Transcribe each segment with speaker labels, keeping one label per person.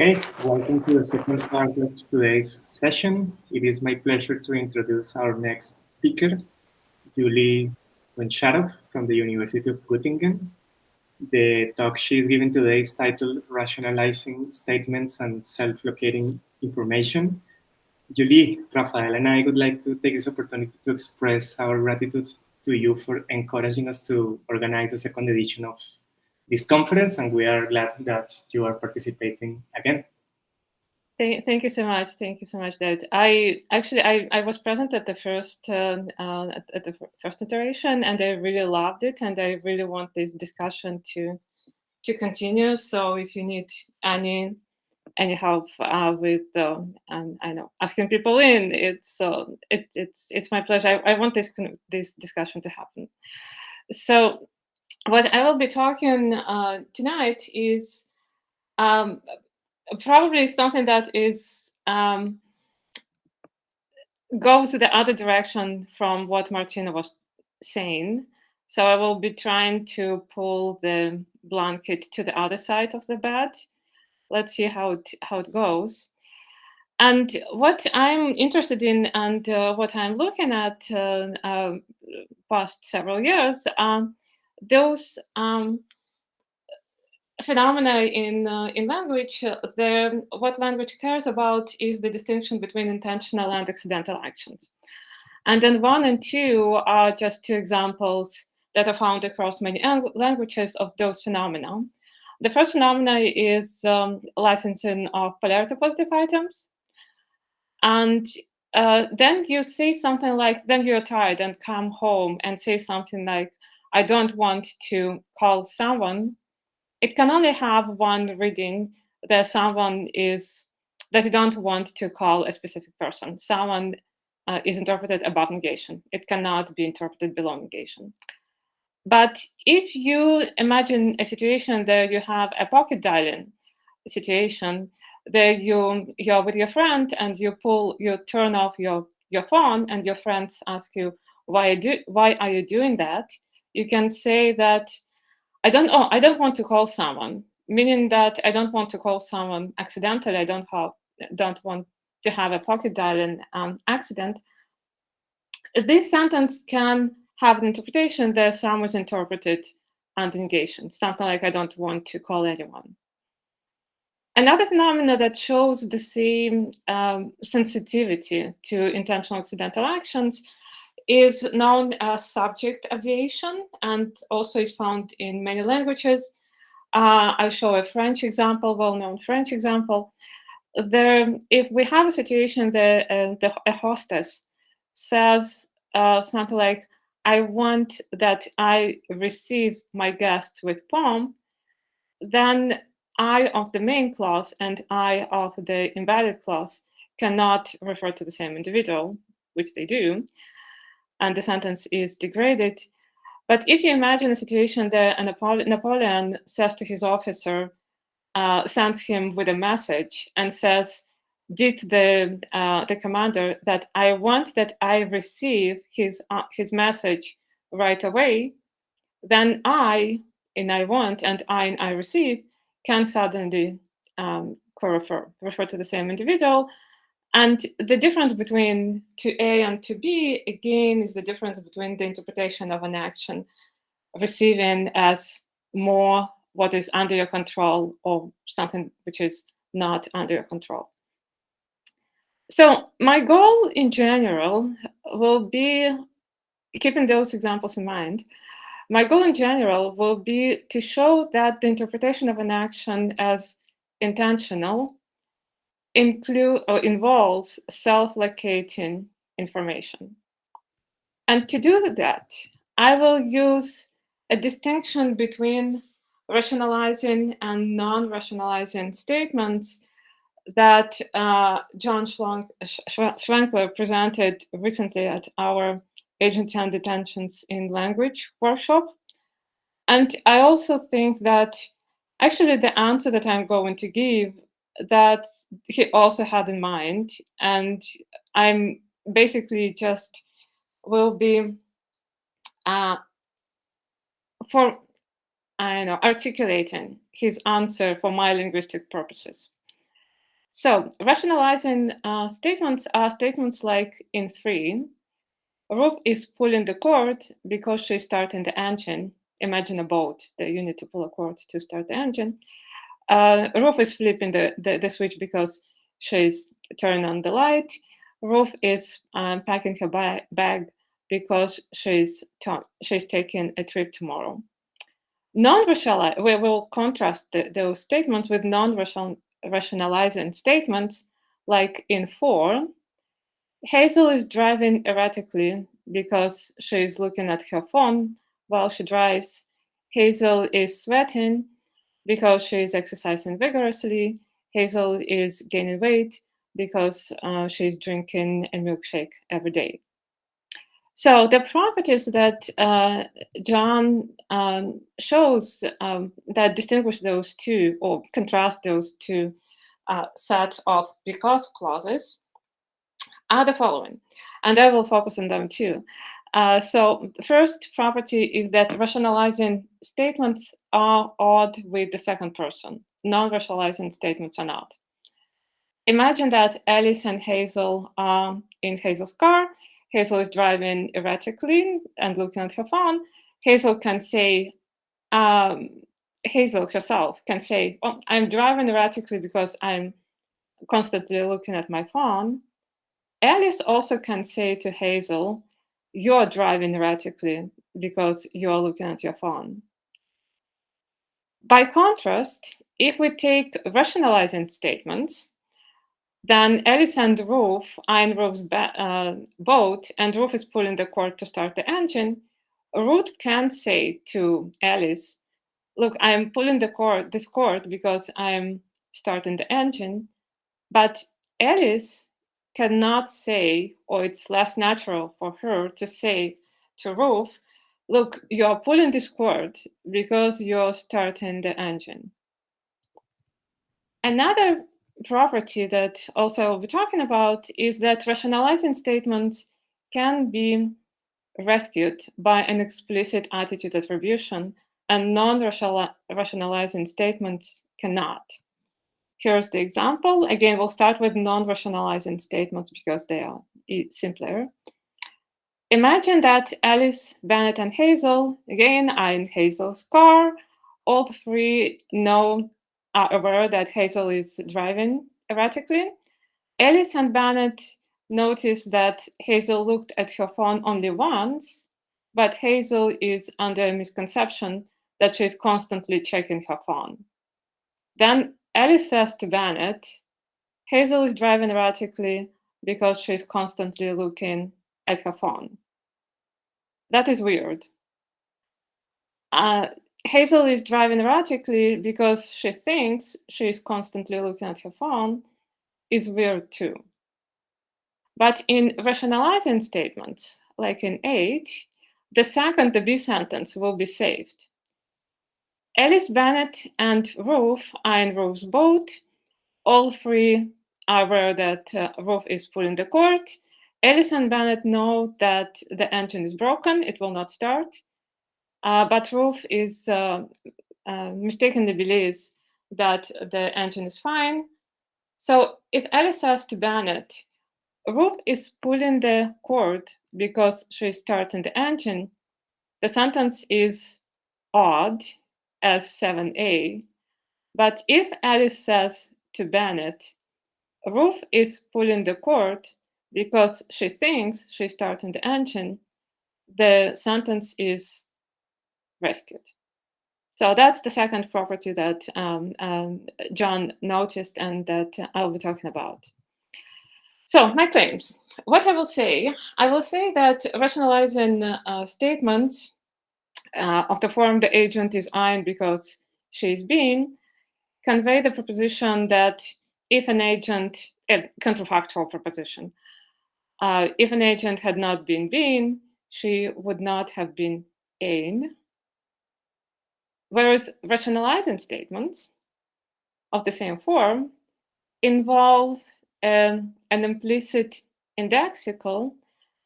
Speaker 1: Okay, welcome to the second part of today's session. It is my pleasure to introduce our next speaker, Julie Goncharov from the University of Göttingen. The talk she is giving today is titled Rationalizing Statements and Self-Locating Information. Julie, Rafael, and I would like to take this opportunity to express our gratitude to you for encouraging us to organize the second edition of this conference, and we are glad that you are participating again.
Speaker 2: Thank you so much. Thank you so much, David. I was present at the first iteration, and I really loved it, and I really want this discussion to continue. So if you need any help with I know asking people in, it's my pleasure. I want this discussion to happen. So what I will be talking tonight is probably something that is goes the other direction from what Martina was saying. So I will be trying to pull the blanket to the other side of the bed. Let's see how it goes. And what I'm interested in and what I'm looking at past several years are those phenomena in language. What language cares about is the distinction between intentional and accidental actions. And then 1 and 2 are just two examples that are found across many languages of those phenomena. The first phenomena is licensing of polarity positive items. And then you say something like, then you're tired and come home and say something like, I don't want to call someone. It can only have one reading, that someone is, that you don't want to call a specific person. Someone is interpreted above negation. It cannot be interpreted below negation. But if you imagine a situation where you have a pocket dialing situation, there you're with your friend and you turn off your phone and your friends ask you, why are you doing that? You can say that, I don't want to call someone, meaning that I don't want to call someone accidentally. I don't want to have a pocket dialing accident. This sentence can have an interpretation that someone is interpreted under negation, something like I don't want to call anyone. Another phenomenon that shows the same sensitivity to intentional accidental actions is known as subject aviation and also is found in many languages. I show a French example, well-known French example. If we have a situation that a hostess says something like, I want that I receive my guests with pomp, then I of the main clause and I of the embedded clause cannot refer to the same individual, which they do, and the sentence is degraded. But if you imagine a situation that Napoleon says to his officer, sends him with a message and says, did the commander that I want that I receive his message right away, then I in I want and I in I receive can suddenly refer to the same individual. And the difference between to A and to B, again, is the difference between the interpretation of an action receiving as more what is under your control or something which is not under your control. So my goal in general will be, keeping those examples in mind, my goal in general will be to show that the interpretation of an action as intentional involves self-locating information. And to do that, I will use a distinction between rationalizing and non-rationalizing statements that John Schwenkler presented recently at our Agency and Detentions in Language workshop. And I also think that actually the answer that I'm going to give, that he also had in mind, and I'm basically just will be articulating his answer for my linguistic purposes. So rationalizing statements are statements like in 3, Ruth is pulling the cord because she's starting the engine. Imagine a boat that you need to pull a cord to start the engine. Ruth is flipping the switch because she's turning on the light. Ruth is packing her bag because she's taking a trip tomorrow. We will contrast those statements with non-rationalizing statements, like in 4, Hazel is driving erratically because she's looking at her phone while she drives. Hazel is sweating because she's exercising vigorously. Hazel is gaining weight because she's drinking a milkshake every day. So the properties that John shows that distinguish those two or contrast those two sets of because clauses are the following, and I will focus on them too. So the first property is that rationalizing statements are odd with the second person. Non-rationalizing statements are not. Imagine that Alice and Hazel are in Hazel's car. Hazel is driving erratically and looking at her phone. Hazel can say, Hazel herself can say, oh, I'm driving erratically because I'm constantly looking at my phone. Alice also can say to Hazel, you're driving erratically because you're looking at your phone. By contrast, if we take rationalizing statements, then Alice and Ruth are in Ruth's boat, and Ruth is pulling the cord to start the engine. Ruth can say to Alice, look, I'm pulling this cord because I'm starting the engine. But Alice cannot say, or it's less natural for her to say to Ruth, look, you're pulling this cord because you're starting the engine. Another property that also I'll be talking about is that rationalizing statements can be rescued by an explicit attitude attribution, and non-rationalizing statements cannot. Here's the example. Again, we'll start with non-rationalizing statements because they are simpler. Imagine that Alice, Bennett, and Hazel, again, are in Hazel's car. All three are aware that Hazel is driving erratically. Alice and Bennett notice that Hazel looked at her phone only once, but Hazel is under a misconception that she's constantly checking her phone. Then Alice says to Bennett, Hazel is driving erratically because she's constantly looking at her phone. That is weird. Hazel is driving erratically because she thinks she's constantly looking at her phone is weird too. But in rationalizing statements, like in 8, the second, the B sentence, will be saved. Alice, Bennett, and Ruth are in Ruth's boat. All three are aware that Ruth is pulling the cord. Alice and Bennett know that the engine is broken, it will not start. But Ruth is mistakenly believes that the engine is fine. So if Alice says to Bennett, Ruth is pulling the cord because she's starting the engine, the sentence is odd as 7a. But if Alice says to Bennett, Ruth is pulling the cord because she thinks she's starting the engine, the sentence is rescued. So that's the second property that John noticed and that I'll be talking about. So my claims. What I will say that rationalizing statements of the form the agent is in because she's been convey the proposition that if an agent, a counterfactual proposition, if an agent had not been, she would not have been in. Whereas rationalizing statements of the same form involve an implicit indexical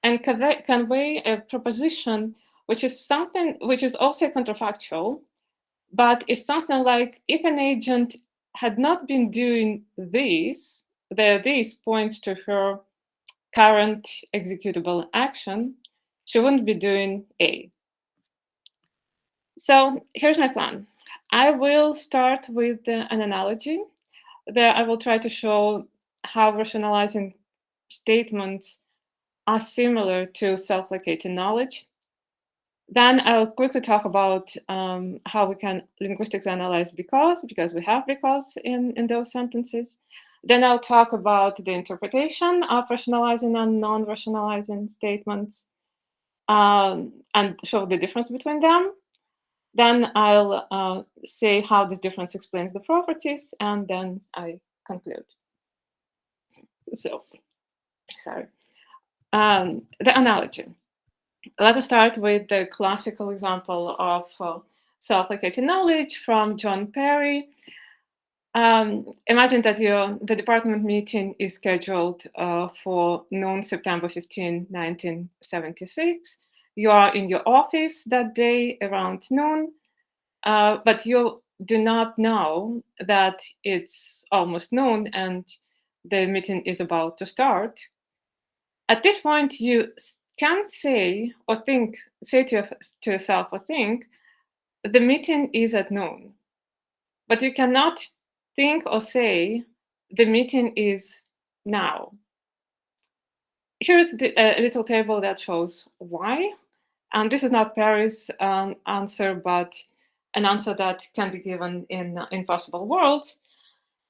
Speaker 2: and convey a proposition which is also counterfactual, but is something like if an agent had not been doing this, this points to her current executable action, she wouldn't be doing A. So here's my plan. I will start with an analogy. There I will try to show how rationalizing statements are similar to self-locating knowledge. Then I'll quickly talk about how we can linguistically analyze because we have because in those sentences. Then I'll talk about the interpretation of rationalizing and non-rationalizing statements and show the difference between them. Then I'll say how this difference explains the properties, and then I conclude. So, sorry. The analogy. Let us start with the classical example of self-located knowledge from John Perry. Imagine that the department meeting is scheduled for noon, September 15, 1976. You are in your office that day around noon, but you do not know that it's almost noon and the meeting is about to start. At this point, you can't say or think, say to yourself or think, the meeting is at noon. But you cannot think or say, the meeting is now. Here's a little table that shows why. And this is not Perry's answer, but an answer that can be given in possible worlds.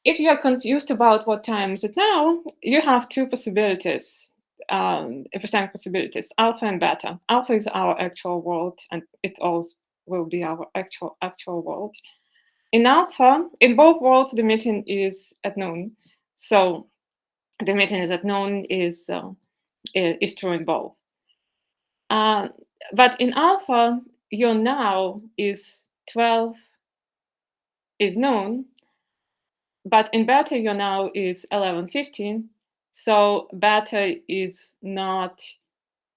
Speaker 2: If you are confused about what time is it now, you have two possibilities, epistemic possibilities, alpha and beta. Alpha is our actual world, and it also will be our actual world. In alpha, in both worlds, the meeting is at noon. So the meeting is at noon is true in both. But in alpha, your now is 12 is noon, but in beta, your now is 11:15. So beta is not,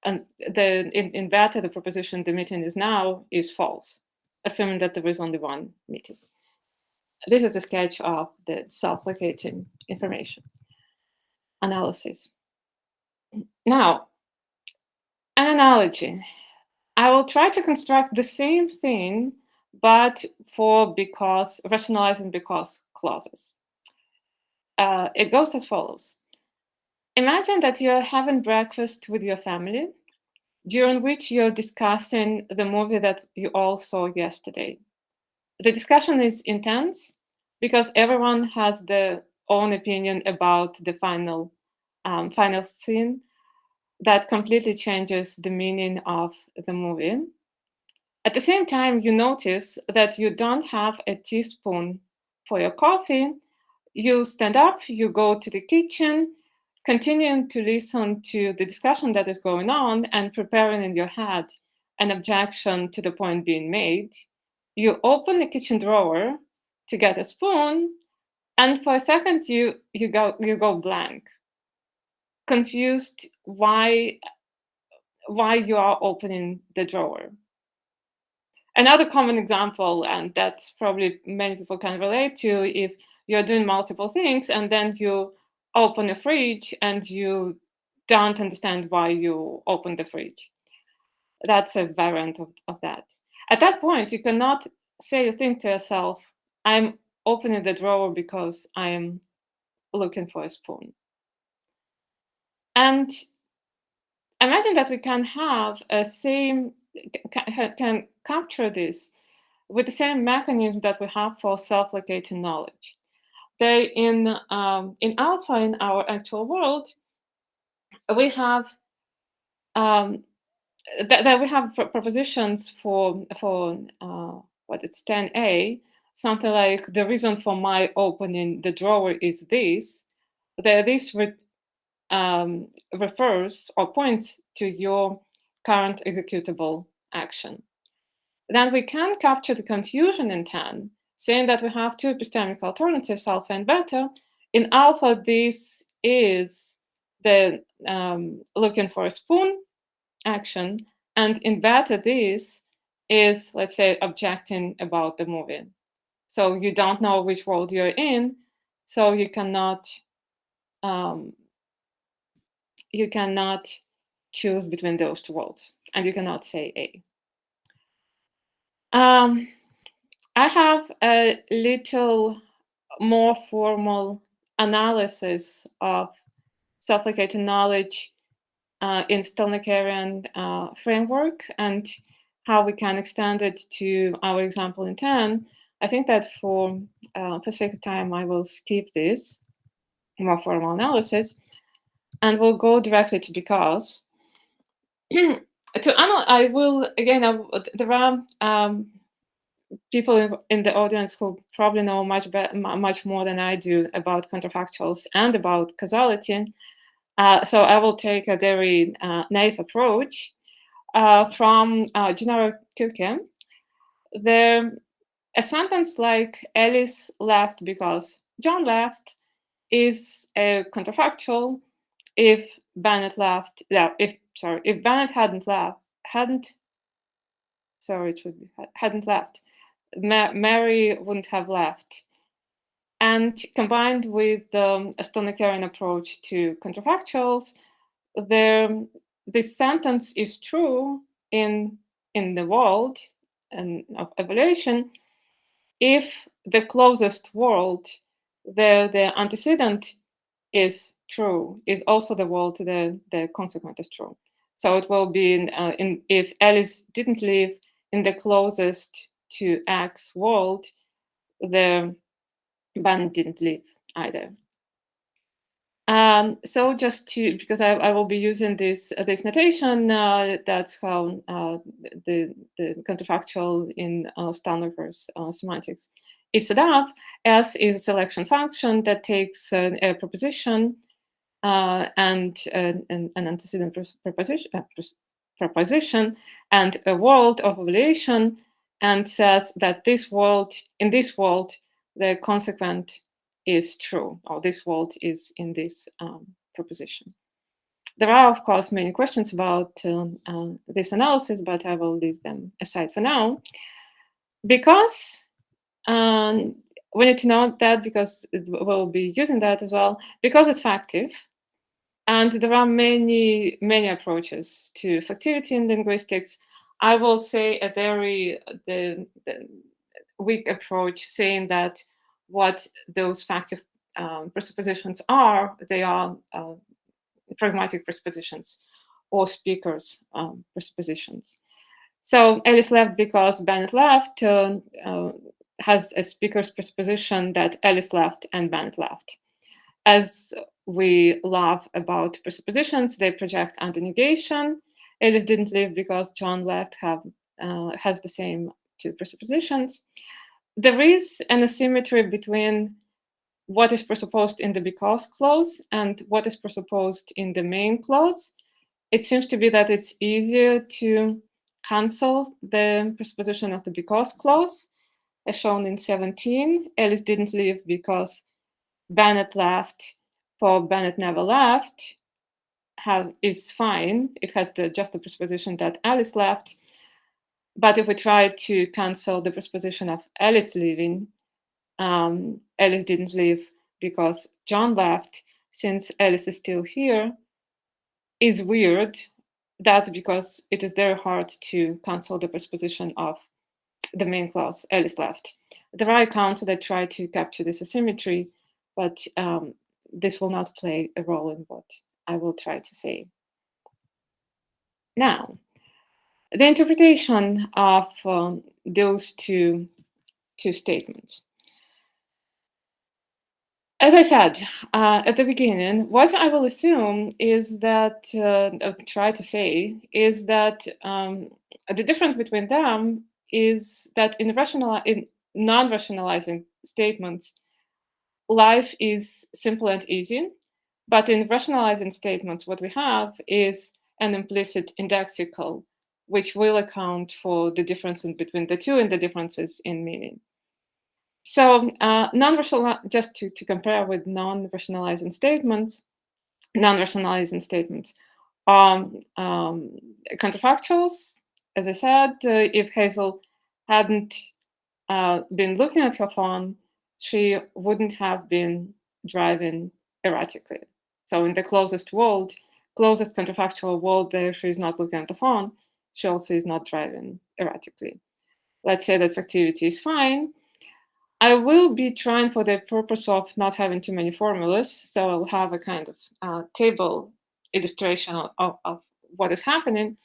Speaker 2: and in beta, the proposition the meeting is now is false, assuming that there is only one meeting. This is a sketch of the self-locating information analysis. Now, an analogy. I will try to construct the same thing, but for because, rationalizing because clauses. It goes as follows. Imagine that you're having breakfast with your family, during which you're discussing the movie that you all saw yesterday. The discussion is intense because everyone has their own opinion about the final scene that completely changes the meaning of the movie. At the same time, you notice that you don't have a teaspoon for your coffee. You stand up, you go to the kitchen, continuing to listen to the discussion that is going on and preparing in your head an objection to the point being made. You open the kitchen drawer to get a spoon, and for a second you go blank, confused why you are opening the drawer. Another common example, and that's probably many people can relate to, if you're doing multiple things and then you open a fridge and you don't understand why you opened the fridge. That's a variant of that. At that point, you cannot say or think to yourself, I'm opening the drawer because I am looking for a spoon. And imagine that we can have can capture this with the same mechanism that we have for self-locating knowledge. In alpha, in our actual world, we have that we have propositions for what it's 10a, something like the reason for my opening the drawer is this. This refers or points to your current executable action. Then we can capture the confusion in 10, saying that we have two epistemic alternatives, alpha and beta. In alpha, this is the looking for a spoon action, and in beta, this is, let's say, objecting about the movie. So you don't know which world you're in, so you cannot choose between those two worlds, and you cannot say A. I have a little more formal analysis of self-located knowledge in Stalnaerian framework and how we can extend it to our example in 10. I think that for sake of time, I will skip this more formal analysis and we'll go directly to because. I will, again, there are people in the audience who probably know much more than I do about counterfactuals and about causality. So I will take a very naive approach. From Gennaro Kirke, a sentence like Alice left because John left is a counterfactual if Bennett left. If Bennett hadn't left, Mary wouldn't have left. And combined with the Stalnaerian approach to counterfactuals, this sentence is true in the world and of evaluation if the closest world, the antecedent is true, is also the world the consequent is true. So it will be if Alice didn't live in the closest to X world, the Bennett didn't live either. So just because I will be using this notation, that's how the counterfactual in Stalnaker's semantics is set up. S is a selection function that takes a proposition and an antecedent proposition and a world of evaluation, and says that in this world, the consequent is true, or this world is in this proposition. There are, of course, many questions about this analysis, but I will leave them aside for now. Because we need to know that, because we'll be using that as well, because it's factive, and there are many approaches to factivity in linguistics. I will say a very weak approach, saying that what those factive presuppositions are, they are pragmatic presuppositions or speakers presuppositions. So Alice left because Bennett left has a speaker's presupposition that Alice left and Bennett left. As we love about presuppositions, they project anti-negation. Alice didn't live because John left has the same two presuppositions. There is an asymmetry between what is presupposed in the because clause and what is presupposed in the main clause. It seems to be that it's easier to cancel the presupposition of the because clause, as shown in 17. Alice didn't leave because Bennett left, for Bennett never left, is fine. It has just the presupposition that Alice left. But if we try to cancel the presupposition of Alice leaving, Alice didn't leave because John left, since Alice is still here, is weird. That's because it is very hard to cancel the presupposition of the main clause, Alice left. There are accounts that try to capture this asymmetry, but this will not play a role in what I will try to say. Now, the interpretation of those two statements. As I said at the beginning, what I will assume is that, try to say, is that the difference between them is that in non-rationalizing statements, life is simple and easy. But in rationalizing statements, what we have is an implicit indexical, which will account for the difference between the two and the differences in meaning. So just to compare with non-rationalizing statements are counterfactuals. As I said, if Hazel hadn't been looking at her phone, she wouldn't have been driving erratically. So in the closest counterfactual world, there she's not looking at the phone, she also is not driving erratically. Let's say that activity is fine. I will be trying for the purpose of not having too many formulas, so I'll have a kind of table illustration of what is happening.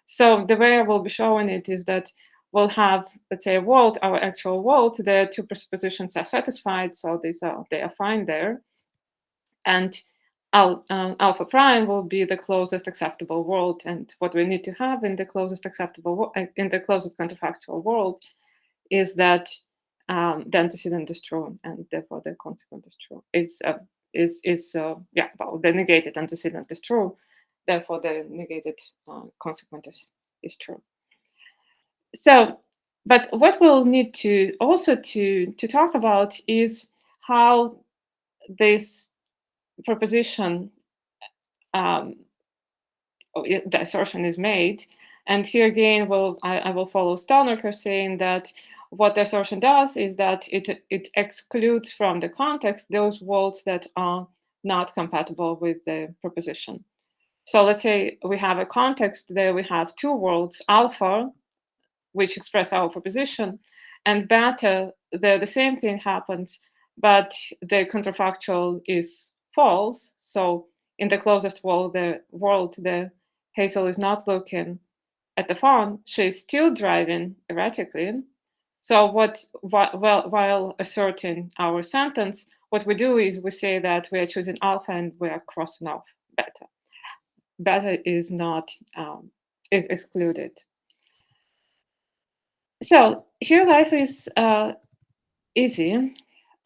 Speaker 2: So the way I will be showing it is that we'll have, let's say, a world, our actual world. The two presuppositions are satisfied, so they are fine there. And alpha prime will be the closest acceptable world. And what we need to have in the closest counterfactual world is that the antecedent is true, and therefore the consequent is true. The negated antecedent is true, therefore the negated consequent is true. So, but what we'll need to also to talk about is how this proposition, the assertion is made. And here again, I will follow Stalnaker, saying that what the assertion does is that it excludes from the context those worlds that are not compatible with the proposition. So let's say we have a context there, we have two worlds, alpha, which express our proposition, and beta, the same thing happens, but the counterfactual is false. So in the closest world, the Hazel is not looking at the phone, she's still driving erratically. So while asserting our sentence, what we do is we say that we are choosing alpha and we are crossing off beta. Beta is not is excluded. So here life is easy.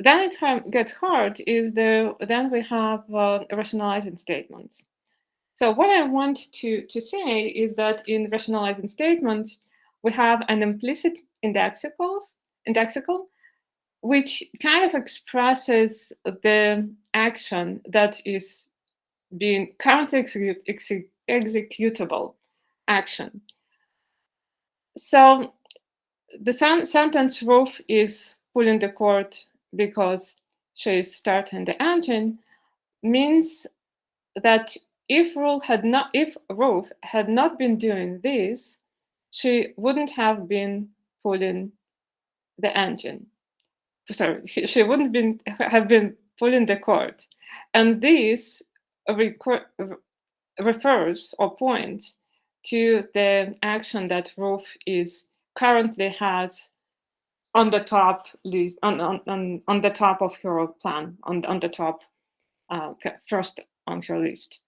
Speaker 2: Then it gets hard. Then we have rationalizing statements. So what I want to say is that in rationalizing statements, we have an implicit indexical, which kind of expresses the action that is being currently executable action. So the sentence Ruth is pulling the cord because she is starting the engine means that if Ruth had not been doing this, she wouldn't have been pulling the engine. Sorry, she wouldn't have been pulling the cord, and this refers or points to the action that Ruth is currently has on the top list, on the top of her plan, on the top first on her list.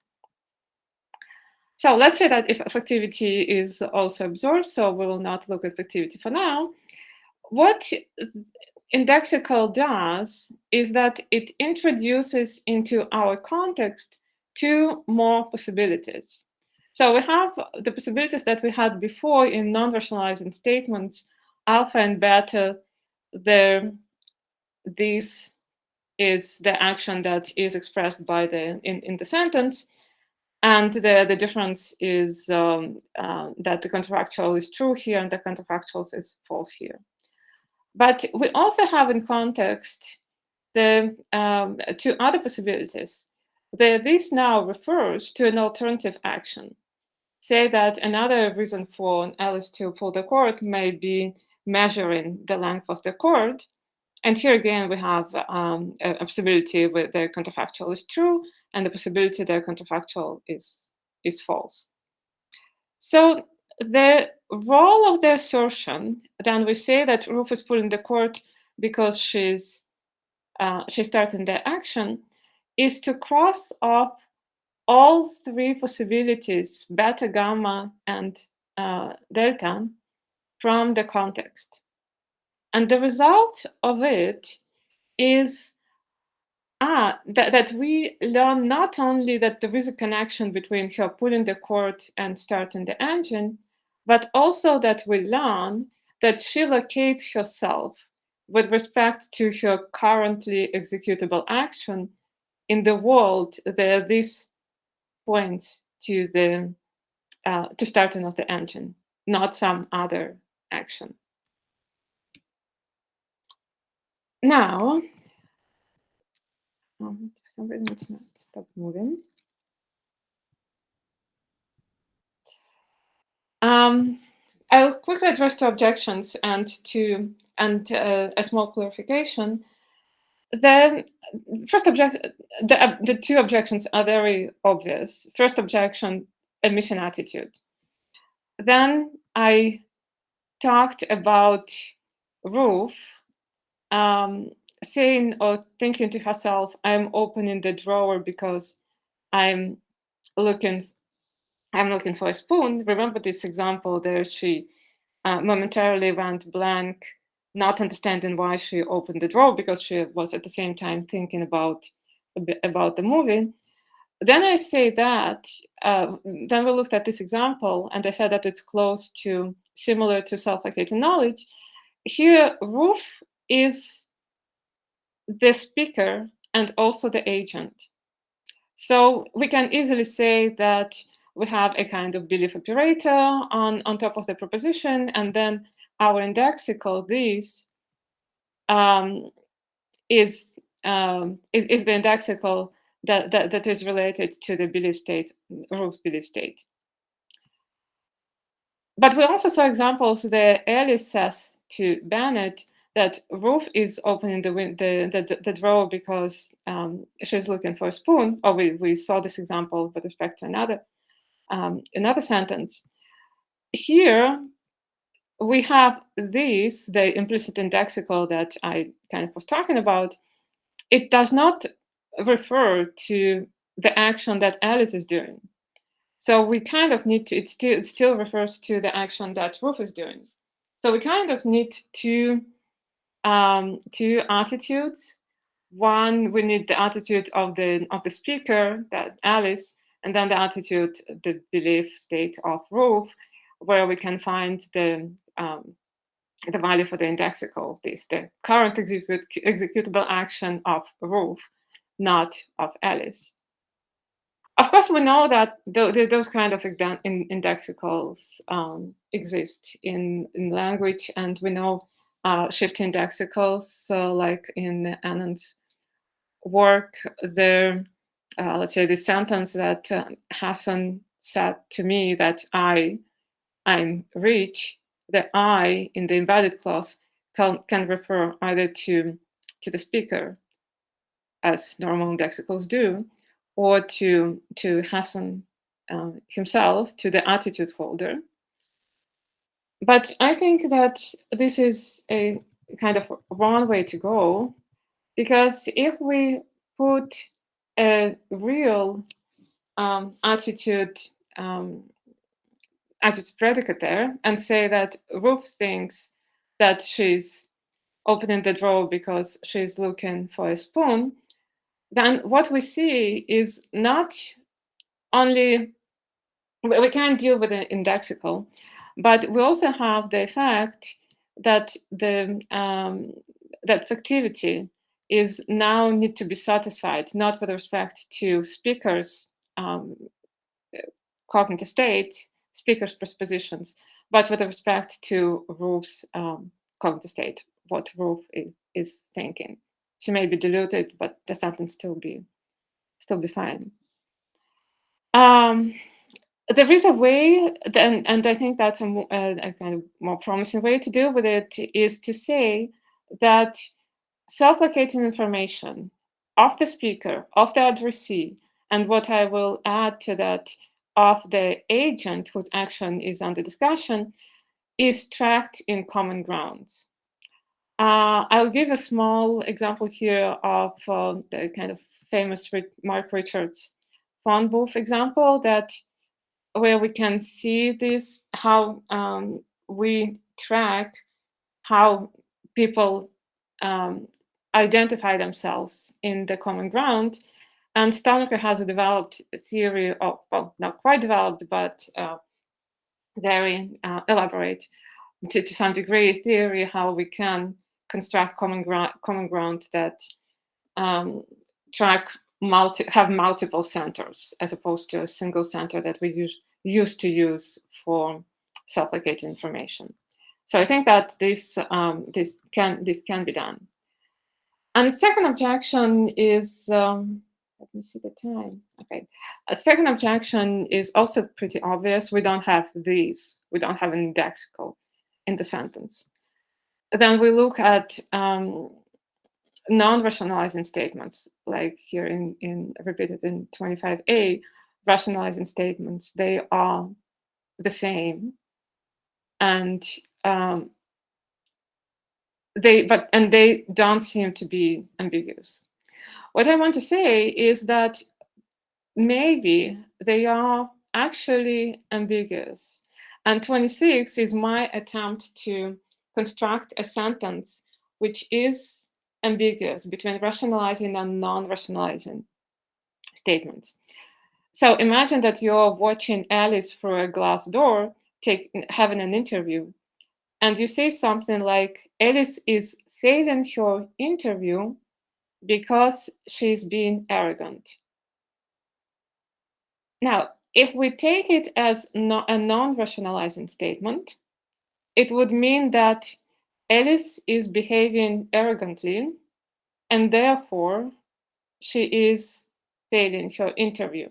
Speaker 2: So let's say that if effectivity is also observed, so we will not look at effectivity for now. What indexical does is that it introduces into our context two more possibilities. So we have the possibilities that we had before in non-rationalizing statements, alpha and beta. This is the action that is expressed by in the sentence, and the difference is that the counterfactual is true here and the counterfactual is false here. But we also have in context the two other possibilities. This now refers to an alternative action. Say that another reason for Alice to pull the cord may be measuring the length of the cord. And here again, we have a possibility where the counterfactual is true and the possibility that counterfactual is false. So the role of the assertion, then we say that Ruth is pulling the cord because she's starting the action, is to cross off all three possibilities, beta, gamma, and delta, from the context. And the result of it is that we learn not only that there is a connection between her pulling the cord and starting the engine, but also that we learn that she locates herself with respect to her currently executable action in the world that this points to the starting of the engine, not some other action. Now, for some reason it's not stop moving. I'll quickly address two objections and a small clarification. The first the two objections are very obvious. First objection, a missing attitude. Then I talked about Ruth saying or thinking to herself, "I'm opening the drawer because I'm looking for a spoon." Remember this example there? She momentarily went blank, not understanding why she opened the drawer because she was at the same time thinking about the movie. Then I say that, then we looked at this example and I said that it's similar to self-locating knowledge. Here, Ruth is the speaker and also the agent. So we can easily say that we have a kind of belief operator on top of the proposition, and then our indexical, this is the indexical that is related to the belief state, Ruth's belief state. But we also saw examples that Alice says to Bennett that Ruth is opening the drawer because she's looking for a spoon. Or we saw this example with respect to another sentence. Here we have the implicit indexical that I kind of was talking about. It does not refer to the action that Alice is doing. So we kind of need to, it still refers to the action that Ruth is doing. So we kind of need two attitudes. One, we need the attitude of the speaker, that Alice, and then the attitude, the belief state of Ruth, where we can find the value for the indexical, the current executable action of Ruth, not of Alice. Of course, we know that those kind of indexicals exist in language, and we know shift indexicals. So, like in Annan's work, let's say the sentence that Hassan said to me that I'm rich, the I in the embedded clause can refer either to the speaker, as normal indexicals do, or to Hassan himself, to the attitude holder. But I think that this is a kind of wrong way to go, because if we put a real attitude predicate there and say that Ruth thinks that she's opening the drawer because she's looking for a spoon, then what we see is not only, we can't deal with the indexical, but we also have the fact that that factivity is now need to be satisfied, not with respect to speakers' cognitive state, speakers' presuppositions, but with respect to Ruth's cognitive state, what Ruth is thinking. She may be diluted, but the sentence still be fine. There is a way, and I think that's a kind of more promising way to deal with it, is to say that self-locating information of the speaker, of the addressee, and what I will add to that, of the agent whose action is under discussion, is tracked in common grounds. I'll give a small example here of the kind of famous Mark Richards phone booth example, that where we can see this, how we track how people identify themselves in the common ground. And Stonecker has a developed theory of, well, not quite developed, but very elaborate to some degree theory how we can construct common ground that have multiple centers, as opposed to a single center that we used to use for self-locating information. So I think that this can be done. And second objection is, let me see the time. Okay. A second objection is also pretty obvious. We don't have these. We don't have an indexical in the sentence. Then we look at non-rationalizing statements, like here in repeated in 25a, rationalizing statements, they are the same. And they don't seem to be ambiguous. What I want to say is that maybe they are actually ambiguous. And 26 is my attempt to construct a sentence which is ambiguous between rationalizing and non-rationalizing statements. So imagine that you're watching Alice through a glass door, having an interview, and you say something like, Alice is failing her interview because she's being arrogant. Now, if we take it as a non-rationalizing statement, it would mean that Alice is behaving arrogantly, and therefore she is failing her interview.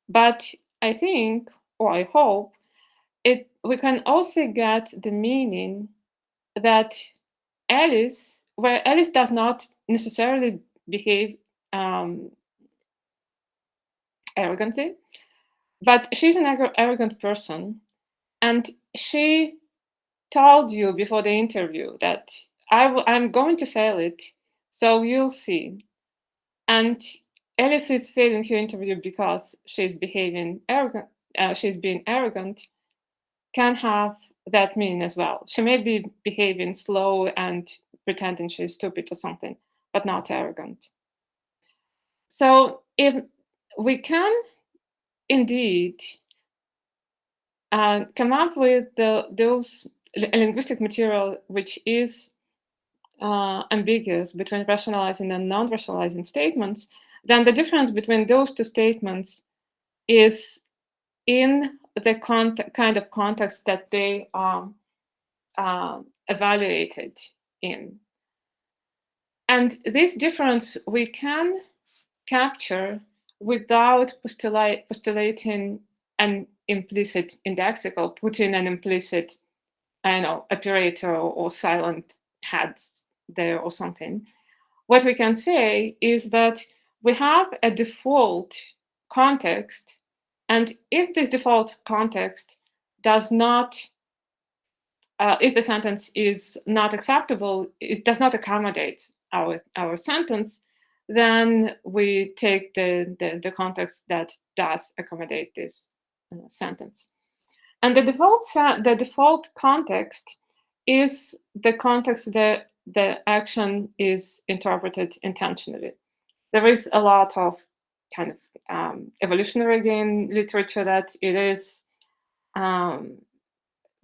Speaker 2: But I think, or I hope, we can also get the meaning that Alice, where Alice does not necessarily behave arrogantly, but she's an arrogant person, and she told you before the interview that I'm going to fail it, so you'll see. And Alice is failing her interview because she's behaving arrogant. She's being arrogant. Can have that meaning as well. She may be behaving slow and pretending she's stupid or something, but not arrogant. So if we can indeed come up with those linguistic material which is ambiguous between rationalizing and non-rationalizing statements, then the difference between those two statements is in the kind of context that they are evaluated in. And this difference we can capture without postulating an implicit indexical, putting an implicit, I don't know, operator or silent heads there or something. What we can say is that we have a default context, and if this default context does not, if the sentence is not acceptable, it does not accommodate our sentence, then we take the context that does accommodate this sentence. And the default context is the context that the action is interpreted intentionally. There is a lot of kind of evolutionary again literature that it is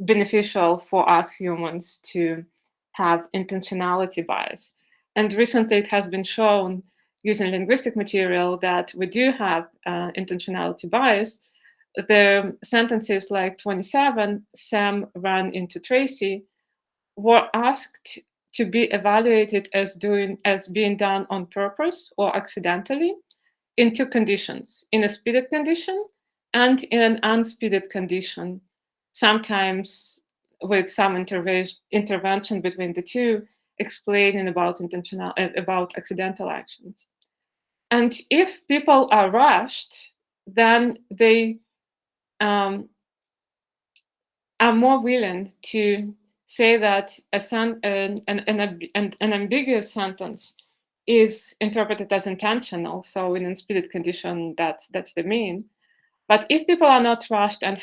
Speaker 2: beneficial for us humans to have intentionality bias. And recently it has been shown using linguistic material that we do have intentionality bias. The sentences like 27, Sam ran into Tracy, were asked to be evaluated as being done on purpose or accidentally in two conditions, in a speeded condition and in an unspeeded condition, sometimes with some intervention between the two, explaining about accidental actions. And if people are rushed, then they are more willing to say that an ambiguous sentence is interpreted as intentional. So in a speeded condition, that's the mean. But if people are not rushed and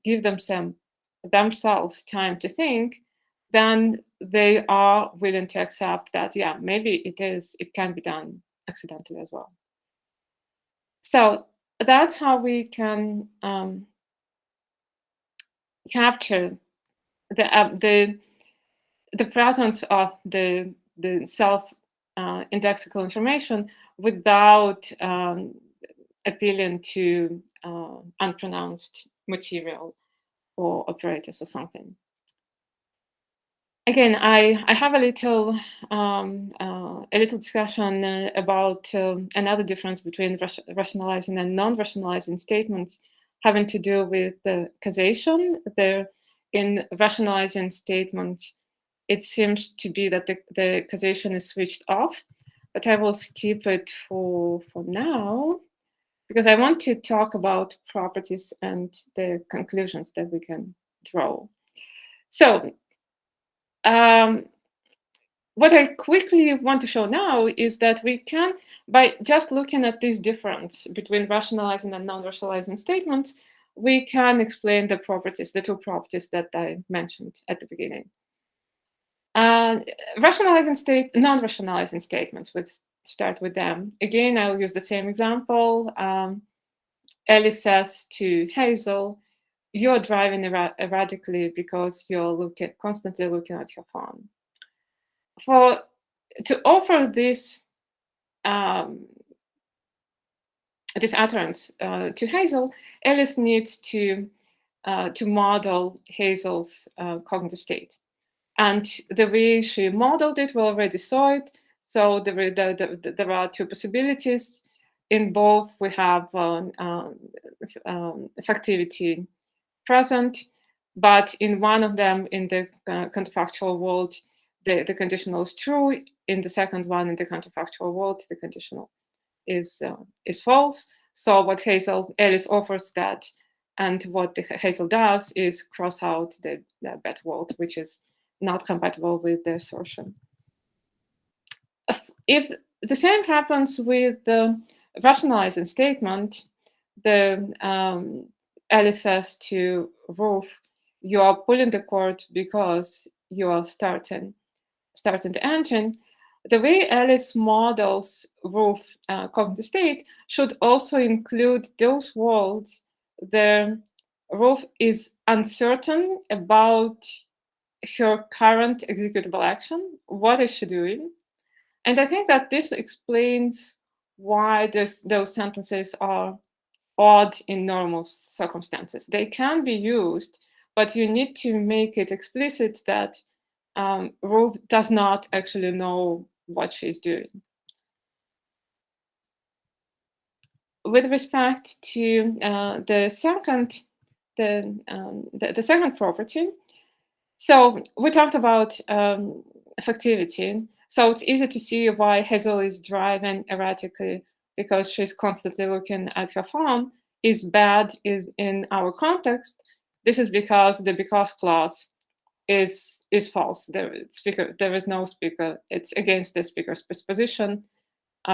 Speaker 2: give themselves time to think, then they are willing to accept that, yeah, maybe it can be done accidentally as well. So that's how we can capture the presence of the self indexical information without appealing to unpronounced material or operators or something. again, I have a little discussion about another difference between rationalizing and non-rationalizing statements, having to do with the causation. There, in rationalizing statements, it seems to be that the causation is switched off, but I will skip it for now because I want to talk about properties and the conclusions that we can draw. So. Um, what I quickly want to show now is that we can, by just looking at this difference between rationalizing and non-rationalizing statements, we can explain the properties, the two properties that I mentioned at the beginning. Non-rationalizing statements, let's start with them. Again, I'll use the same example. Ellie says to Hazel, "You're driving erratically because you're constantly looking at your phone." To offer this this utterance to Hazel, Alice needs to model Hazel's cognitive state. And the way she modeled it, we already saw it. So there are two possibilities. In both, we have effectivity present, but in one of them, in the counterfactual world, the conditional is true. In the second one, in the counterfactual world, the conditional is false. So what Alice offers that, and what Hazel does is cross out the bad world, which is not compatible with the assertion. If the same happens with the rationalizing statement, the Alice says to Ruth, "You are pulling the cord because you are starting the engine." The way Alice models Ruth cognitive state should also include those worlds where Ruth is uncertain about her current executable action. What is she doing? And I think that this explains why those sentences are odd in normal circumstances. They can be used, but you need to make it explicit that Ruth does not actually know what she's doing. With respect to the second property, so we talked about effectivity. So it's easy to see why Hazel is driving erratically because she's constantly looking at her phone. Is bad is in our context. This is because the because clause is false. There is no speaker. It's against the speaker's presupposition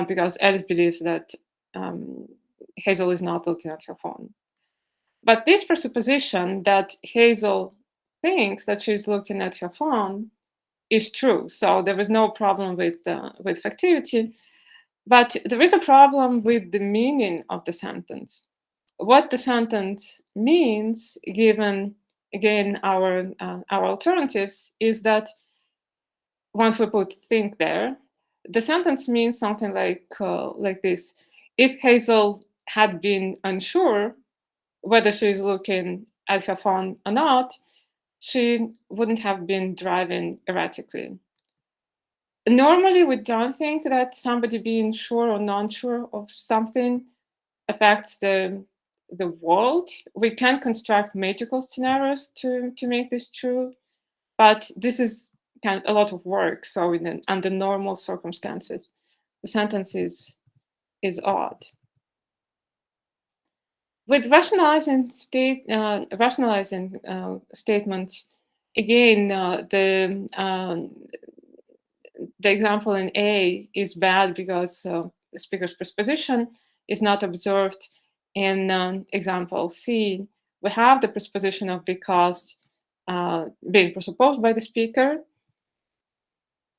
Speaker 2: because Alice believes that Hazel is not looking at her phone. But this presupposition that Hazel thinks that she's looking at her phone is true. So there is no problem with factivity, but there is a problem with the meaning of the sentence. What the sentence means, given again our alternatives, is that once we put think there, the sentence means something like this: if Hazel had been unsure whether she's looking at her phone or not, she wouldn't have been driving erratically. Normally, we don't think that somebody being sure or non-sure of something affects the world. We can construct magical scenarios to make this true, but this is kind of a lot of work. So under normal circumstances, the sentence is odd. With rationalizing statements, again, the example in A is bad because the speaker's presupposition is not observed. In example C, we have the presupposition of because being presupposed by the speaker.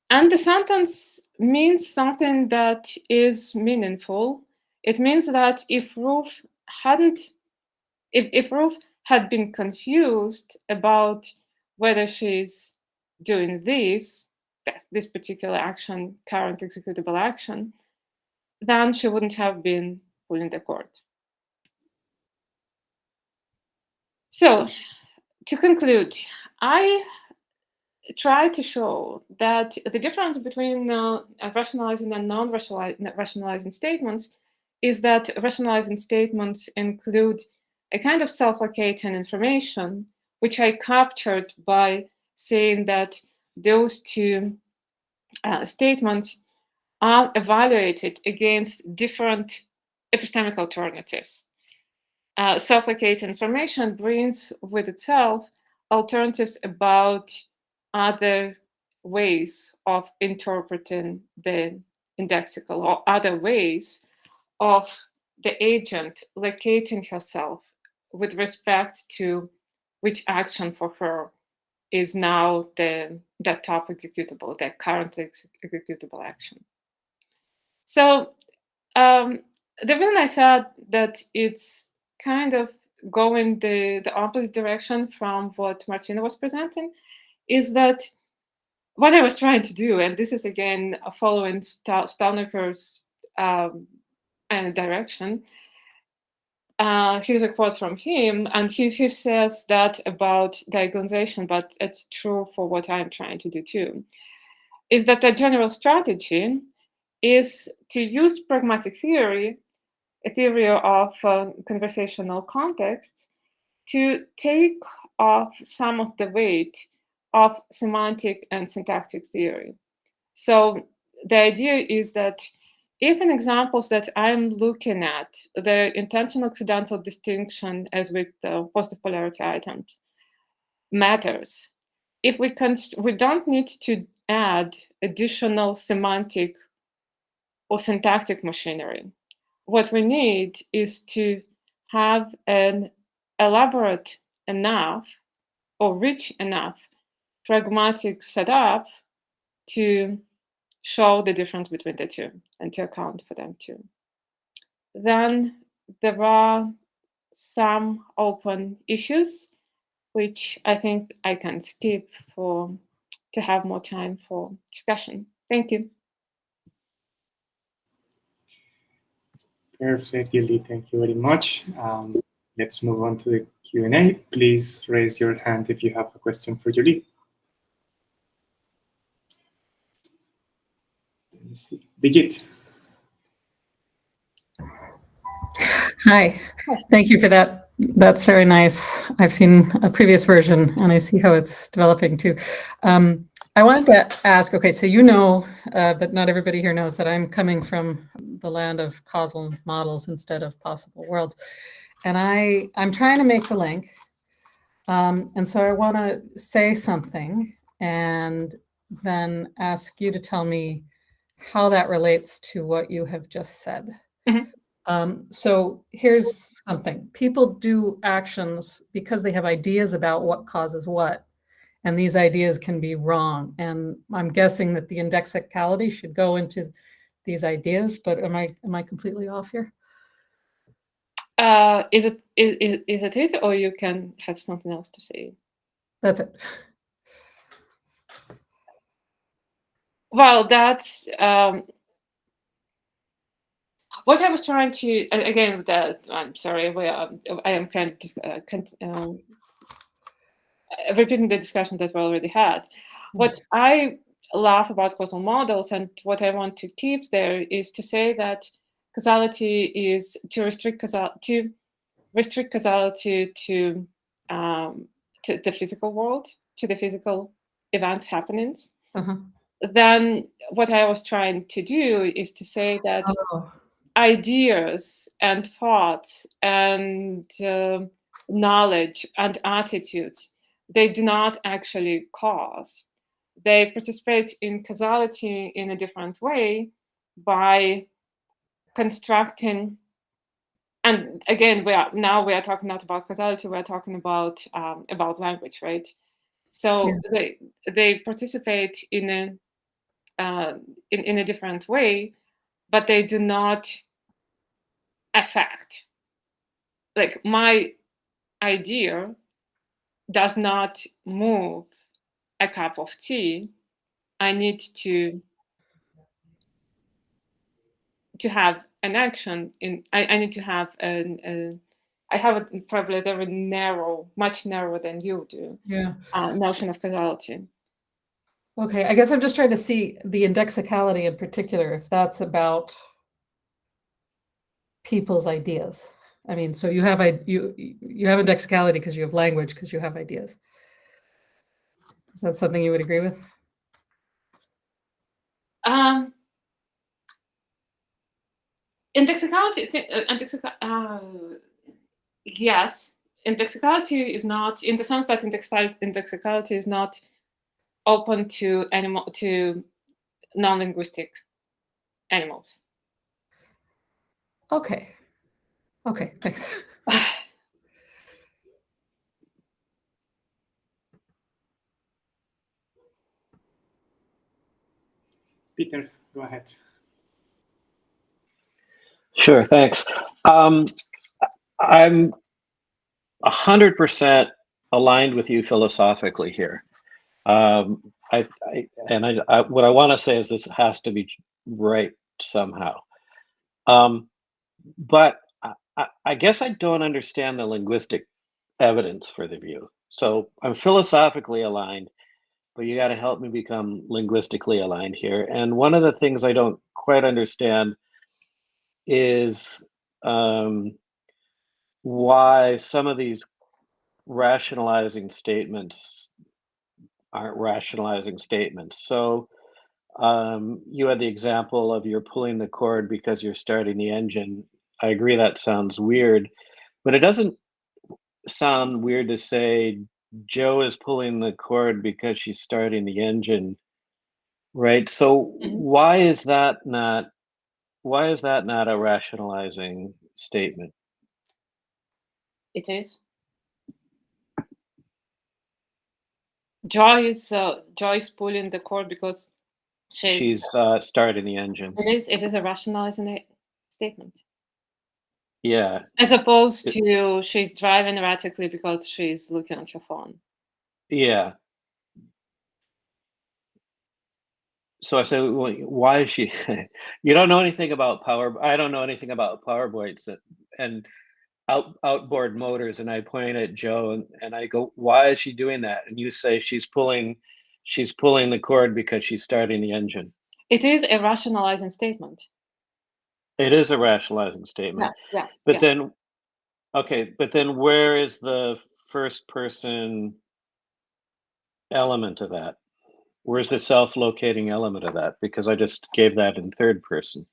Speaker 2: And the sentence means something that is meaningful. It means that if Ruth had been confused about whether she's doing this particular action, current executable action, then she wouldn't have been pulling the cord. So, to conclude, I try to show that the difference between rationalizing and non-rationalizing statements is that rationalizing statements include a kind of self-locating information, which I captured by saying that those two statements are evaluated against different epistemic alternatives. Self-locating information brings with itself alternatives about other ways of interpreting the indexical or other ways of the agent locating herself with respect to which action for her is now the top executable, the currently executable action. So the reason I said that it's kind of going the opposite direction from what Martina was presenting is that what I was trying to do, and this is again following Stalnaker's direction. Here's a quote from him, and he says that about diagonalization, but it's true for what I'm trying to do too, is that the general strategy is to use pragmatic theory, a theory of conversational context, to take off some of the weight of semantic and syntactic theory. So the idea is that if in examples that I'm looking at, the intentional accidental distinction, as with the positive polarity items, matters, if we don't need to add additional semantic or syntactic machinery. What we need is to have an elaborate enough or rich enough pragmatic setup to show the difference between the two and to account for them too. Then there are some open issues which I think I can skip to have more time for discussion. Thank you.
Speaker 1: Perfect, Yuli. Thank you very much. Let's move on to the Q&A. Please raise your hand if you have a question for Yuli. Let me see. Bijit.
Speaker 3: Hi, thank you for that. That's very nice. I've seen a previous version and I see how it's developing too. I wanted to ask, okay, so you know, but not everybody here knows that I'm coming from the land of causal models instead of possible worlds. And I'm trying to make the link. And so I want to say something and then ask you to tell me how that relates to what you have just said. So here's something. People do actions because they have ideas about what causes what. And these ideas can be wrong. And I'm guessing that the indexicality should go into these ideas, but am I completely off here?
Speaker 2: Is it, or you can have something else to say?
Speaker 3: That's it.
Speaker 2: Well, that's what I was trying to, again, that I'm sorry, I am kind of repeating the discussion that we already had. What I love about causal models and what I want to keep there is to say that causality is to restrict causality to the physical world, to the physical events happenings. Then what I was trying to do is to say that ideas and thoughts and knowledge and attitudes, they do not actually cause. They participate in causality in a different way by constructing. And again, we are talking not about causality. We are talking about language, right? So yeah. they participate in a different way, but they do not affect. Like my idea does not move a cup of tea. I need to have an action I need to have I have probably a very narrow, much narrower than you do, notion of causality.
Speaker 3: Okay, I guess I'm just trying to see the indexicality in particular, if that's about people's ideas. I mean, so you have you have indexicality because you have language, because you have ideas. Is that something you would agree with?
Speaker 2: Indexicality, yes, indexicality is not, in the sense that indexicality is not open to non-linguistic animals.
Speaker 3: Okay. Okay, thanks.
Speaker 1: Peter, go ahead.
Speaker 4: Sure, thanks. I'm 100% aligned with you philosophically here. What I want to say is this has to be right somehow. But I guess I don't understand the linguistic evidence for the view. So I'm philosophically aligned, but you got to help me become linguistically aligned here. And one of the things I don't quite understand is why some of these rationalizing statements aren't rationalizing statements. So you had the example of you're pulling the cord because you're starting the engine. I agree that sounds weird, but it doesn't sound weird to say Joe is pulling the cord because she's starting the engine, right? So why is that not a rationalizing statement?
Speaker 2: It is. Joy is pulling the cord because
Speaker 4: She's starting the engine.
Speaker 2: It is a rationalizing statement.
Speaker 4: Yeah.
Speaker 2: As opposed to she's driving erratically because she's looking at her phone.
Speaker 4: Yeah. So I said, well, why is she? You don't know anything about power. I don't know anything about PowerPoints and outboard motors. And I point at Joe and I go, why is she doing that? And you say she's pulling the cord because she's starting the engine.
Speaker 2: It is a rationalizing statement.
Speaker 4: It is a rationalizing statement.
Speaker 2: Yeah.
Speaker 4: But then, okay, but then where is the first person element of that? Where's the self-locating element of that? Because I just gave that in third person.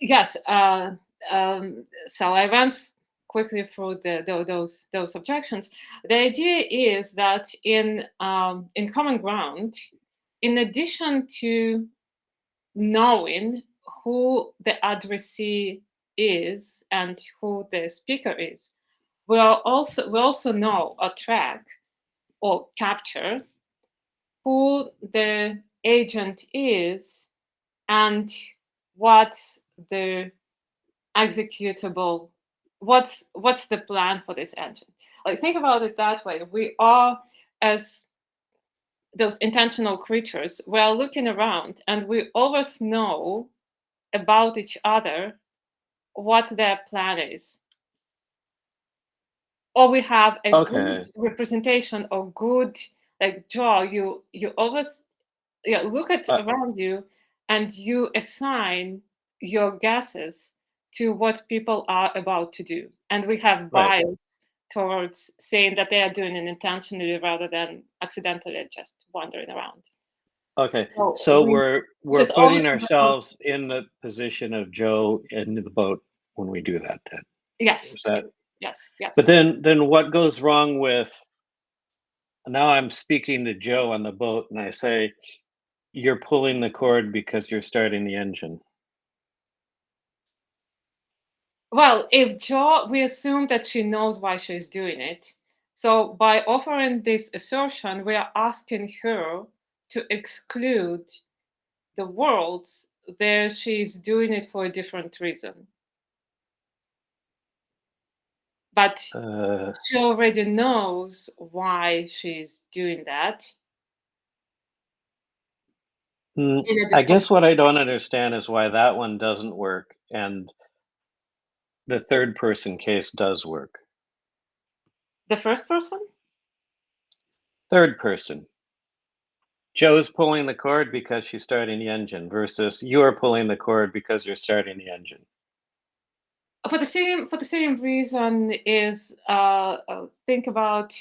Speaker 2: Yes. So I went quickly through those objections. The idea is that in common ground, in addition to knowing who the addressee is and who the speaker is, we also know or track or capture who the agent is and what the executable, what's the plan for this agent. Like, think about it that way. We are, as those intentional creatures, we are looking around and we always know about each other what their plan is, or we have a good representation or good, like, Joe, you always look at around you and you assign your guesses to what people are about to do, and we have bias towards saying that they are doing it intentionally rather than accidentally just wandering around.
Speaker 4: Okay, so we're putting ourselves in the position of Joe in the boat when we do that. Then
Speaker 2: yes.
Speaker 4: But then what goes wrong with? Now I'm speaking to Joe on the boat, and I say, "You're pulling the cord because you're starting the engine."
Speaker 2: Well, if Joe, we assume that she knows why she's doing it. So by offering this assertion, we are asking her to exclude the worlds there she's doing it for a different reason. But she already knows why she's doing that.
Speaker 4: I guess what I don't understand is why that one doesn't work and the third person case does work.
Speaker 2: The first person?
Speaker 4: Third person. Joe's pulling the cord because she's starting the engine versus you're pulling the cord because you're starting the engine.
Speaker 2: For the same reason is think about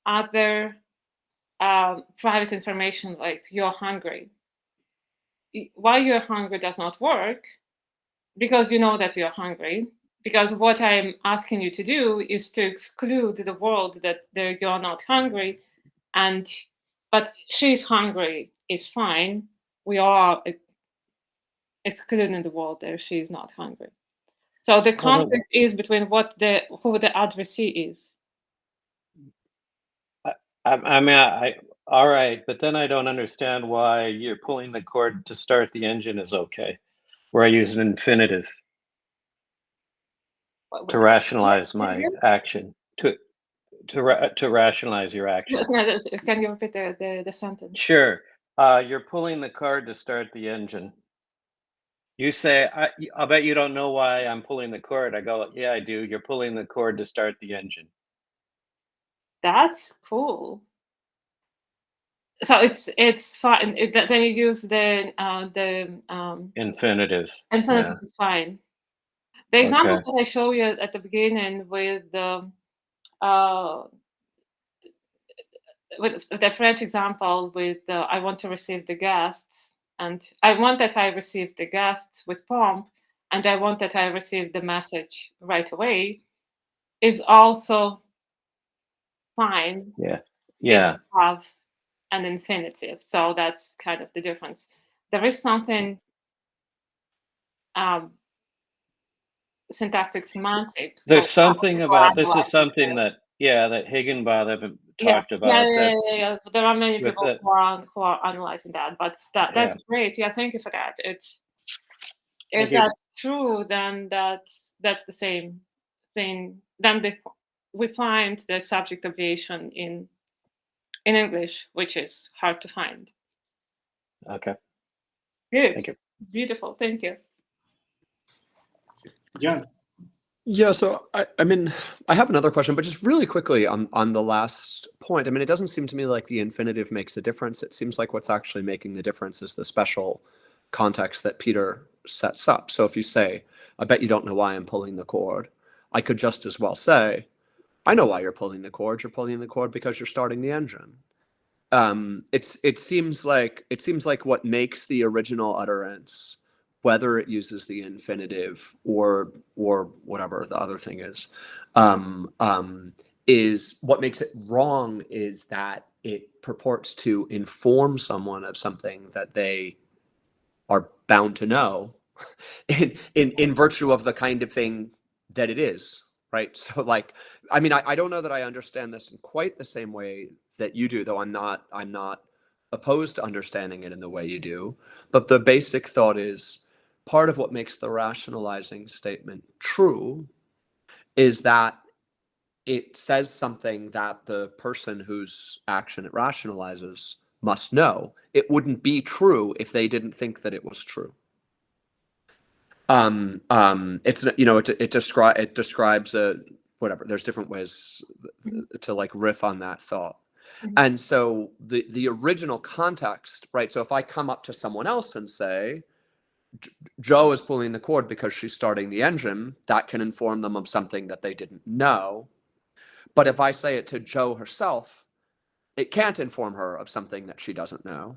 Speaker 2: other private information like you're hungry. Why you're hungry does not work because you know that you're hungry. Because what I'm asking you to do is to exclude the world that you're not hungry, but she's hungry is fine. We are excluding the world there. She's not hungry. So the conflict is between who the addressee is.
Speaker 4: I mean, all right, but then I don't understand why you're pulling the cord to start the engine is okay, where I use an infinitive to rationalize my action, to rationalize your action.
Speaker 2: Can you repeat the sentence?
Speaker 4: Sure. You're pulling the cord to start the engine. You say, I'll bet you don't know why I'm pulling the cord. I go, yeah, I do. You're pulling the cord to start the engine.
Speaker 2: That's cool. So it's fine. Then you use the
Speaker 4: infinitive.
Speaker 2: Infinitive is fine. The examples that I show you at the beginning with the French example with I want to receive the guests, and I want that I receive the guests with pomp, and I want that I receive the message right away, is also fine.
Speaker 4: Yeah.
Speaker 2: If you have an infinitive. So that's kind of the difference. There is something syntactic semantic.
Speaker 4: There's something about this is something that that Higginbotham talked about.
Speaker 2: Yeah. There are many people who are analyzing that, but that's great. Yeah, thank you for that. If that's true, then that's the same thing. Then we find the subject obviation in English, which is hard to find.
Speaker 4: Okay.
Speaker 2: Good.
Speaker 4: Thank you.
Speaker 2: Beautiful. Thank you.
Speaker 1: John.
Speaker 5: Yeah, so I mean, I have another question, but just really quickly on the last point. I mean, it doesn't seem to me like the infinitive makes a difference. It seems like what's actually making the difference is the special context that Peter sets up. So if you say, I bet you don't know why I'm pulling the cord, I could just as well say, I know why you're pulling the cord. You're pulling the cord because you're starting the engine. It seems like what makes the original utterance, whether it uses the infinitive or whatever the other thing is what makes it wrong is that it purports to inform someone of something that they are bound to know in virtue of the kind of thing that it is, right? So like, I mean, I don't know that I understand this in quite the same way that you do, though I'm not opposed to understanding it in the way you do. But the basic thought is part of what makes the rationalizing statement true is that it says something that the person whose action it rationalizes must know. It wouldn't be true if they didn't think that it was true. It's, you know, it describes whatever. There's different ways to like riff on that thought. And so the original context, right? So if I come up to someone else and say, Joe is pulling the cord because she's starting the engine, that can inform them of something that they didn't know. But if I say it to Joe herself, it can't inform her of something that she doesn't know.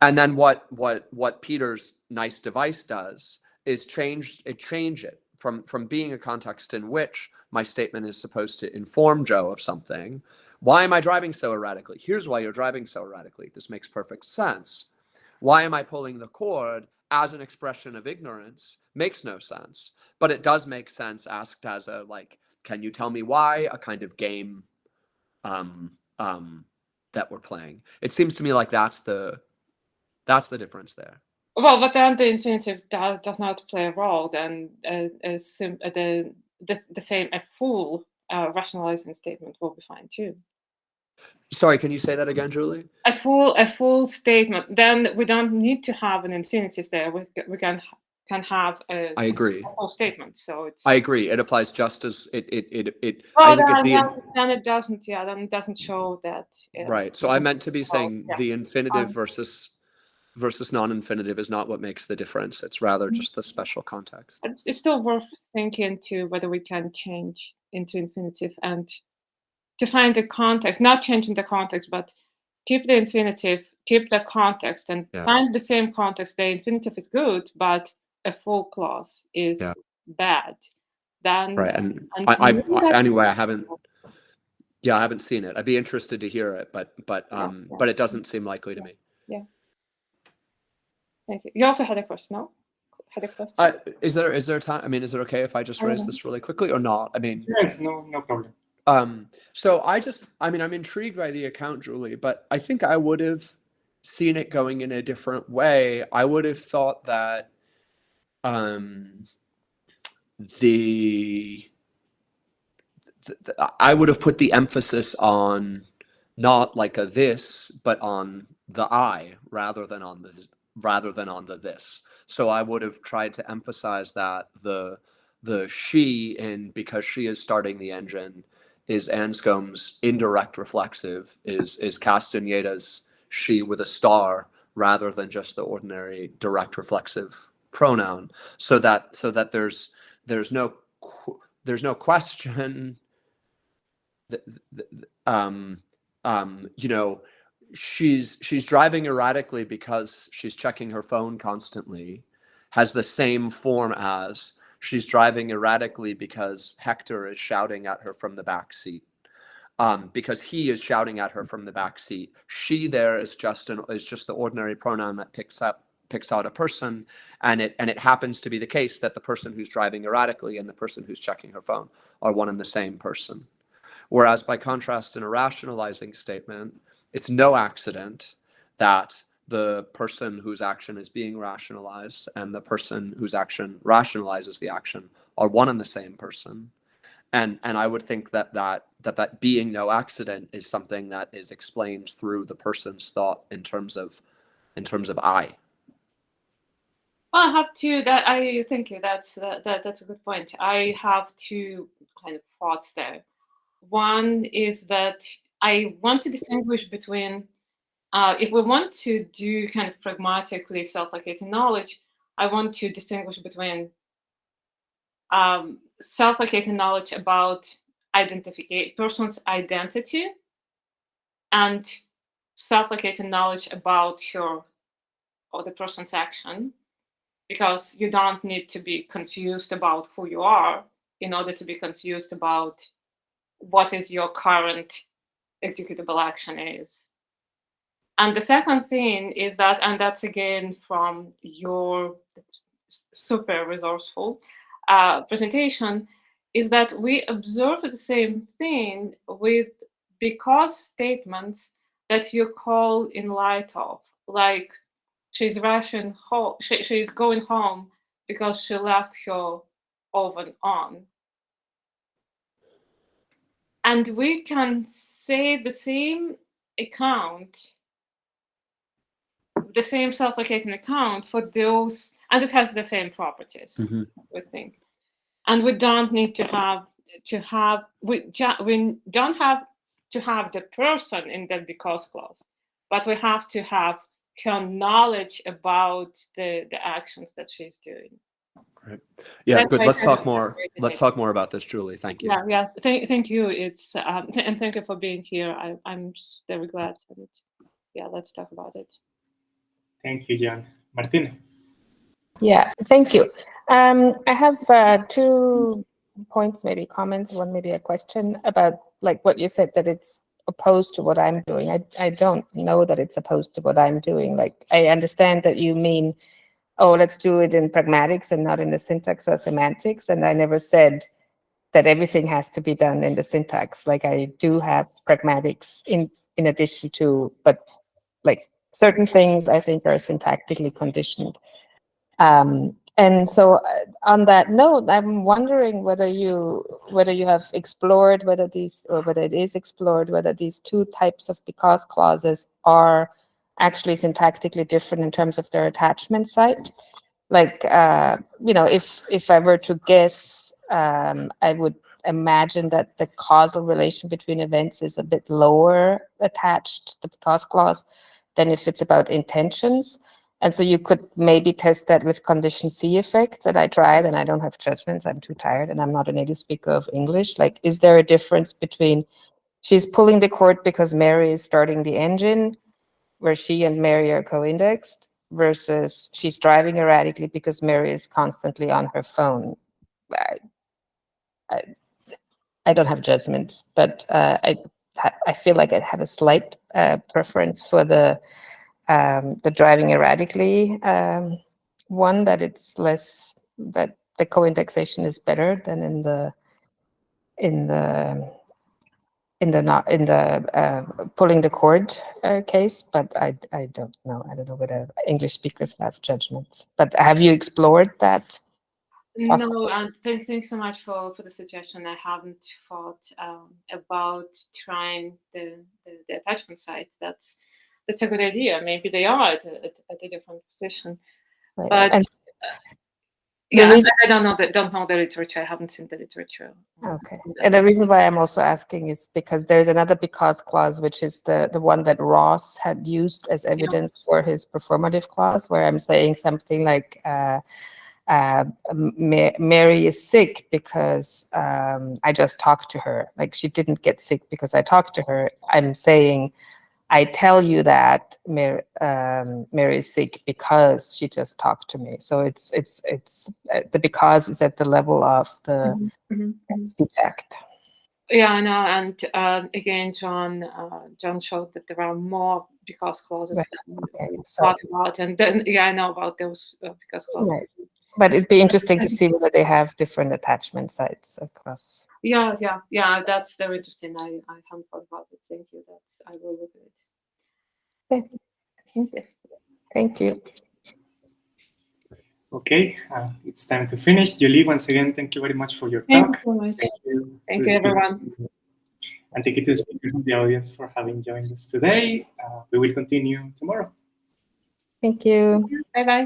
Speaker 5: And then what Peter's nice device does is change it from being a context in which my statement is supposed to inform Joe of something. Why am I driving so erratically? Here's why you're driving so erratically. This makes perfect sense. Why am I pulling the cord as an expression of ignorance? Makes no sense. But it does make sense asked as a, like, can you tell me why? A kind of game that we're playing. It seems to me like that's the difference there.
Speaker 2: Well, but then the infinitive does not play a role. Then the same a full rationalizing statement will be fine too.
Speaker 5: Sorry, can you say that again, Julie?
Speaker 2: A full statement. Then we don't need to have an infinitive there. We can can have a
Speaker 5: I agree.
Speaker 2: whole statement. So it's.
Speaker 5: I agree. It applies just as it.
Speaker 2: Well,
Speaker 5: I think
Speaker 2: then it doesn't. Yeah, then it doesn't show that.
Speaker 5: Right. So I meant to be saying
Speaker 2: yeah.
Speaker 5: the infinitive versus non-infinitive is not what makes the difference. It's rather just the special context.
Speaker 2: It's still worth thinking to whether we can change into infinitive and to find the context, not changing the context, but keep the infinitive, keep the context, and find the same context. The infinitive is good, but a full clause is bad. Then
Speaker 5: right. And anyway, I haven't. Yeah, I haven't seen it. I'd be interested to hear it, but it doesn't seem likely to me.
Speaker 2: Yeah. Thank you. You also had a question, no? Had a question?
Speaker 5: Is there time? I mean, is it okay if I just raise this really quickly or not? I mean,
Speaker 1: yes, no problem.
Speaker 5: So I'm intrigued by the account, Julie, but I think I would have seen it going in a different way. I would have thought that I would have put the emphasis on not like a this, but on the I rather than on the this. So I would have tried to emphasize that the she in because she is starting the engine is Anscombe's indirect reflexive, is Castaneda's she with a star rather than just the ordinary direct reflexive pronoun, so that there's no question she's driving erratically because she's checking her phone constantly, has the same form as she's driving erratically because Hector is shouting at her from the back seat. Because he is shouting at her from the back seat. She there is just the ordinary pronoun that picks out a person, and it happens to be the case that the person who's driving erratically and the person who's checking her phone are one and the same person. Whereas by contrast, in a rationalizing statement, it's no accident that the person whose action is being rationalized and the person whose action rationalizes the action are one and the same person. And I would think that being no accident is something that is explained through the person's thought in terms of I.
Speaker 2: Well, I have two. I thank you. That's a good point. I have two kind of thoughts there. One is that I want to distinguish between, if we want to do kind of pragmatically self-locating knowledge, I want to distinguish between self-locating knowledge about person's identity and self-locating knowledge about her or the person's action, because you don't need to be confused about who you are in order to be confused about what is your current executable action is. And the second thing is that, and that's again from your super resourceful presentation, is that we observe the same thing with because statements that you call in light of, like she's rushing home, she's going home because she left her oven on. And we can say the same account, the same self-locating account for those, and it has the same properties, we think. And we don't need to have we don't have to have the person in the because clause, but we have to have her knowledge about the actions that she's doing.
Speaker 5: Right. Yeah, good. Let's talk more. Let's talk more about this, Julie. Thank you.
Speaker 2: Yeah. Thank you. It's and thank you for being here. I'm very glad. And yeah, let's talk about it.
Speaker 1: Thank you, John. Martina.
Speaker 6: Yeah, thank you. I have 2 points, maybe comments, one maybe a question about like what you said, that it's opposed to what I'm doing. I don't know that it's opposed to what I'm doing. Like, I understand that you mean, oh, let's do it in pragmatics and not in the syntax or semantics. And I never said that everything has to be done in the syntax. Like, I do have pragmatics in addition to, but like certain things I think are syntactically conditioned. And so on that note, I'm wondering whether you have explored whether it is explored whether these 2 types of because clauses are actually syntactically different in terms of their attachment site. Like, if I were to guess, I would imagine that the causal relation between events is a bit lower attached to the because clause than if it's about intentions. And so you could maybe test that with condition C effects. And I tried, and I don't have judgments. I'm too tired, and I'm not a native speaker of English. Like, is there a difference between she's pulling the cord because Mary is starting the engine, where she and Mary are co-indexed, versus she's driving erratically because Mary is constantly on her phone? I don't have judgments, but I feel like I have a slight preference for the driving erratically one, that it's less, that the co-indexation is better than in the pulling the cord case. But I don't know. I don't know whether English speakers have judgments. But have you explored that?
Speaker 2: No, and thanks so much for the suggestion. I haven't thought about trying the attachment site. That's a good idea. Maybe they are at a different position.
Speaker 6: Right.
Speaker 2: But
Speaker 6: And
Speaker 2: yeah,
Speaker 6: reason,
Speaker 2: I don't know the literature. I haven't seen the literature.
Speaker 6: okay. And the reason why I'm also asking is because there's another because clause, which is the one that Ross had used as evidence for his performative clause, where I'm saying something like, Mary is sick because I just talked to her. Like, she didn't get sick because I talked to her. I'm saying, I tell you that Mary is sick because she just talked to me. So it's the because is at the level of the speech act.
Speaker 2: Yeah, I know. And again, John showed that there are more because clauses than we talked about. And then, I know about those because clauses.
Speaker 6: Right. But it'd be interesting to see whether they have different attachment sites across.
Speaker 2: Yeah. That's very interesting. I haven't thought about it. Thank you. I will look at it.
Speaker 6: Okay. Thank you.
Speaker 1: Okay, it's time to finish. Julie, once again, thank you very much for your talk.
Speaker 2: Thank you so much.
Speaker 1: Thank
Speaker 2: you everyone.
Speaker 1: And thank you to the speakers of the audience for having joined us today. We will continue tomorrow.
Speaker 6: Thank you.
Speaker 2: Bye-bye.